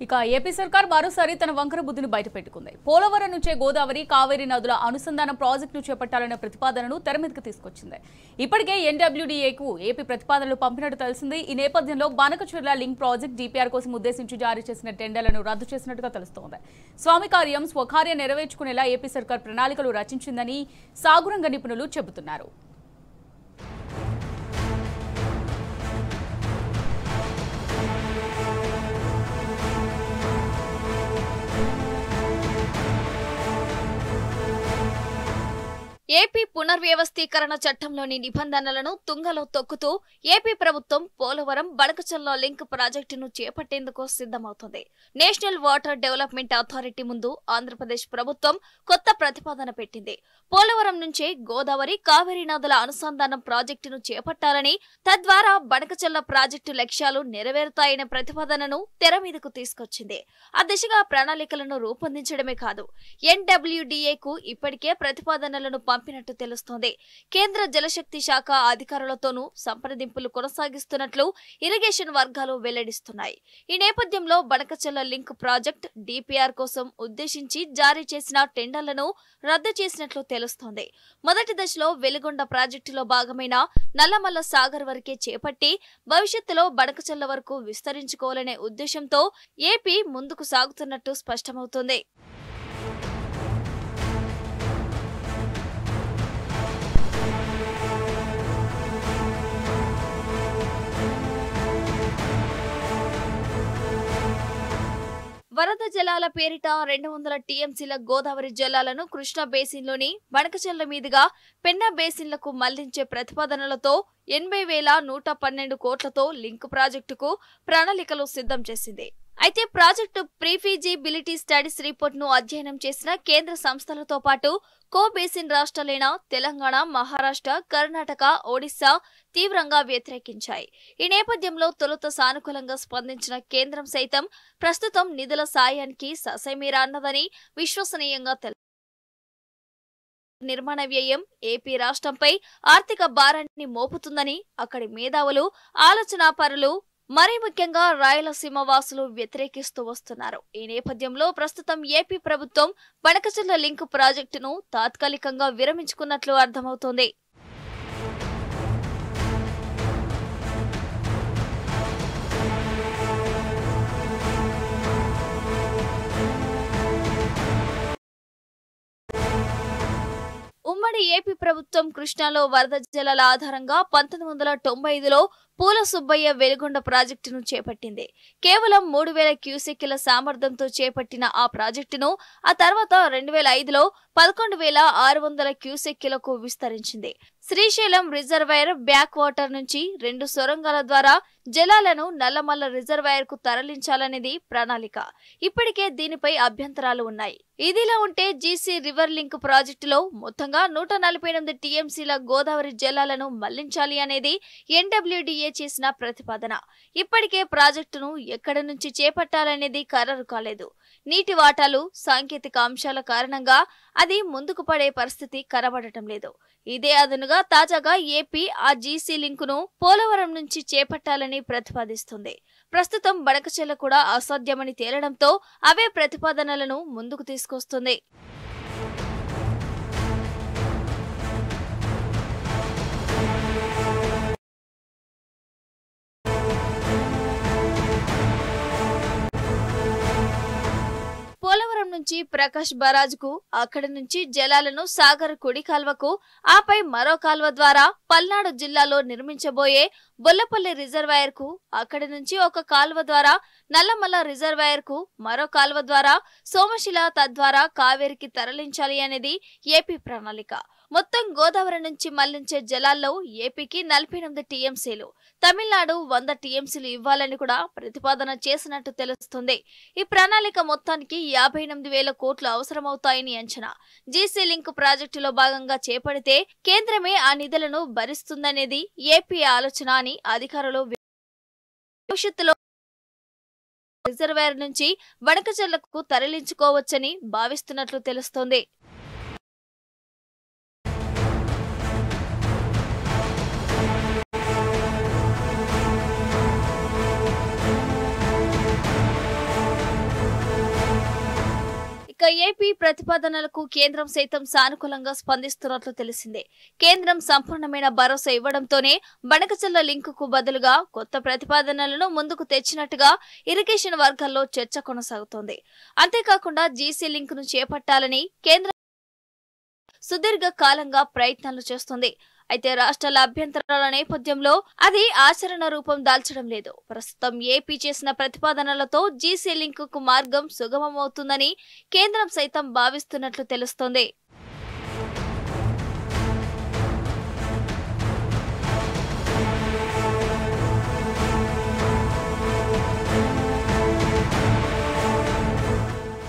ఇక ఏపీ సర్కార్ మరోసారి తన వంకర బుద్ధిని బయటపెట్టుకుంది. పోలవరం నుంచే గోదావరి, కావేరీ నదుల అనుసంధాన ప్రాజెక్టును చేపట్టాలన్న ప్రతిపాదనను తెరమీదకు తీసుకొచ్చింది. ఇప్పటికే ఎన్‌డబ్ల్యూడీఏకు ఏపీ ప్రతిపాదనలు పంపినట్టు తెలిసింది. ఈ నేపథ్యంలో బానకచెర్ల లింక్ ప్రాజెక్ట్ డీపీఆర్ కోసం ఉద్దేశించి జారీ చేసిన టెండర్లను రద్దు చేసినట్టుగా తెలుస్తోంది. స్వామి కార్యం స్వకార్యం నెరవేర్చుకునేలా ఏపీ సర్కార్ ప్రణాళికలు రచించిందని సాగురంగ నిపుణులు చెబుతున్నారు. ఏపీ పునర్వ్యవస్థీకరణ చట్టంలోని నిబంధనలను తుంగలో తొక్కుతూ ఏపీ ప్రభుత్వం పోలవరం బనకచెర్ల లింక్ ప్రాజెక్టును చేపట్టేందుకు సిద్ధమవుతోంది. నేషనల్ వాటర్ డెవలప్మెంట్ అథారిటీ ముందు ఆంధ్రప్రదేశ్ ప్రభుత్వం కొత్త ప్రతిపాదన పెట్టింది. పోలవరం నుంచే గోదావరి, కావేరీ నదుల అనుసంధానం ప్రాజెక్టును చేపట్టాలని, తద్వారా బనకచెర్ల ప్రాజెక్టు లక్ష్యాలు నెరవేరుతాయనే ప్రతిపాదనను తెర మీదకు తీసుకొచ్చింది. ఆ దిశగా ప్రణాళికలను రూపొందించడమే కాదు, ఎన్‌డబ్ల్యూడీఏకు ఇప్పటికే ప్రతిపాదనలను పంపినట్టు తెలుస్తోంది. కేంద్ర జలశక్తి శాఖ అధికారులతోనూ సంప్రదింపులు కొనసాగిస్తున్నట్లు ఇరిగేషన్ వర్గాలు వెల్లడిస్తున్నాయి. ఈ నేపథ్యంలో బనకచెర్ల లింక్ ప్రాజెక్ట్ డీపీఆర్ కోసం ఉద్దేశించి జారీ చేసిన టెండర్లను రద్దు చేసినట్లు తెలుస్తోంది. మొదటి దశలో వెలిగొండ ప్రాజెక్టులో భాగమైన నల్లమల్ల సాగర్ వరకే చేపట్టి భవిష్యత్తులో బనకచెర్ల వరకు విస్తరించుకోవాలనే ఉద్దేశంతో ఏపీ ముందుకు సాగుతున్నట్టు స్పష్టమవుతోంది. వరద జలాల పేరిట 200 టీఎంసీల గోదావరి జలాలను కృష్ణా బేసిన్లోని బనకచెర్ల మీదుగా పెన్నా బేసిన్లకు మళ్లించే ప్రతిపాదనలతో 80,112 కోట్లతో లింక్ ప్రాజెక్టుకు ప్రణాళికలు సిద్ధం చేసింది. అయితే ప్రాజెక్టు ప్రీఫీజిబిలిటీ స్టడీస్ రిపోర్టును అధ్యయనం చేసిన కేంద్ర సంస్థలతో పాటు కో బేసిన్ రాష్ట్రాలైన తెలంగాణ, మహారాష్ట్ర, కర్ణాటక, ఒడిశా తీవ్రంగా వ్యతిరేకించాయి. ఈ నేపథ్యంలో తొలుత సానుకూలంగా స్పందించిన కేంద్రం సైతం ప్రస్తుతం నిధుల సాయానికి ససేమిరా అన్నదని విశ్వసనీయంగా నిర్మాణ వ్యయం ఏపీ రాష్ట్రంపై ఆర్థిక భారాన్ని మోపుతుందని అక్కడి మేధావులు, ఆలోచనాపరులు, మరీ ముఖ్యంగా రాయలసీమ వాసులు వ్యతిరేకిస్తూ వస్తున్నారు. ఈ నేపథ్యంలో ప్రస్తుతం ఏపీ ప్రభుత్వం బనకచెర్ల లింక్ ప్రాజెక్టును తాత్కాలికంగా విరమించుకున్నట్లు అర్థమవుతోంది. ఉమ్మడి ఏపీ ప్రభుత్వం కృష్ణాలో వరద జలాల ఆధారంగా 1995లో పూల సుబ్బయ్య వెలిగొండ ప్రాజెక్టును చేపట్టింది. కేవలం 3,000 క్యూసెక్కుల సామర్థ్యంతో చేపట్టిన ఆ ప్రాజెక్టును ఆ తర్వాత 2005లో 11,600 క్యూసెక్కులకు విస్తరించింది. శ్రీశైలం రిజర్వాయర్ బ్యాక్ వాటర్ నుంచి 2 సొరంగాల ద్వారా జలాలను నల్లమల్ల రిజర్వాయర్ కు తరలించాలనేది ప్రణాళిక. ఇప్పటికే దీనిపై అభ్యంతరాలు ఉన్నాయి. ఇదిలా ఉంటే జీసీ రివర్ లింక్ ప్రాజెక్టులో మొత్తంగా 148 టీఎంసీల గోదావరి జలాలను మళ్లించాలి అనేది ఎన్‌డబ్ల్యూడీఏ చేసిన ప్రతిపాదన. ఇప్పటికే ప్రాజెక్టును ఎక్కడి నుంచి చేపట్టాలనేది ఖరారు కాలేదు. నీటి వాటాలు, సాంకేతిక అంశాల కారణంగా అది ముందుకు పడే పరిస్థితి కనబడటం లేదు. ఇదే అదనుగా తాజాగా ఏపీ ఆ జీసీ లింకును పోలవరం నుంచి చేపట్టాలని ప్రతిపాదిస్తుంది. ప్రస్తుతం బనకచెర్ల కూడా అసాధ్యమని తేలడంతో అవే ప్రతిపాదనలను ముందుకు తీసుకొస్తుంది. పోలవరం నుంచి ప్రకాష్ బరాజ్కు, అక్కడి నుంచి జలాలను సాగర్ కుడి కాల్వకు, ఆపై మరో కాల్వ ద్వారా పల్నాడు జిల్లాలో నిర్మించబోయే బొల్లపల్లి రిజర్వాయర్ కు, అక్కడి నుంచి ఒక కాల్వ ద్వారా నల్లమల్ల రిజర్వాయర్ కు, మరో కాల్వ ద్వారా సోమశిల, తద్వారా కావేరికి తరలించాలి అనేది ఏపీ ప్రణాళిక. మొత్తం గోదావరి నుంచి మళ్లించే జలాల్లో ఏపీకి 48 టీఎంసీలు, తమిళనాడు 100 టీఎంసీలు ఇవ్వాలని కూడా ప్రతిపాదన చేసినట్టు తెలుస్తుంది. ఈ ప్రణాళిక మొత్తానికి 58,000 కోట్లు అవసరమవుతాయని అంచనా. జీసీ లింక్ ప్రాజెక్టులో భాగంగా చేపడితే కేంద్రమే ఆ నిధులను భరిస్తుందనేది ఏపీ ఆలోచన అని అధికారులు భవిష్యత్తులో రిజర్వాయర్ నుంచి బనకచెర్లకు తరలించుకోవచ్చని భావిస్తున్నట్లు తెలుస్తోంది. ఏపీ ప్రతిపాదనలకు కేంద్రం సైతం సానుకూలంగా స్పందిస్తున్నట్లు తెలిసిందే. కేంద్రం సంపూర్ణమైన భరోసా ఇవ్వడంతోనే బనకచర్ల లింకుకు బదులుగా కొత్త ప్రతిపాదనలను ముందుకు తెచ్చినట్టుగా ఇరిగేషన్ వర్గాల్లో చర్చ కొనసాగుతోంది. అంతేకాకుండా జీసీ లింక్ ను చేపట్టాలని కేంద్రం సుదీర్ఘ కాలంగా ప్రయత్నాలు చేస్తుంది. అయితే రాష్ట్రాల అభ్యంతరాల నేపథ్యంలో అది ఆచరణ రూపం దాల్చడం లేదు. ప్రస్తుతం ఏపీ చేసిన ప్రతిపాదనలతో జీసీ లింక్ కు మార్గం సుగమమవుతుందని కేంద్రం సైతం భావిస్తున్నట్లు తెలుస్తోంది.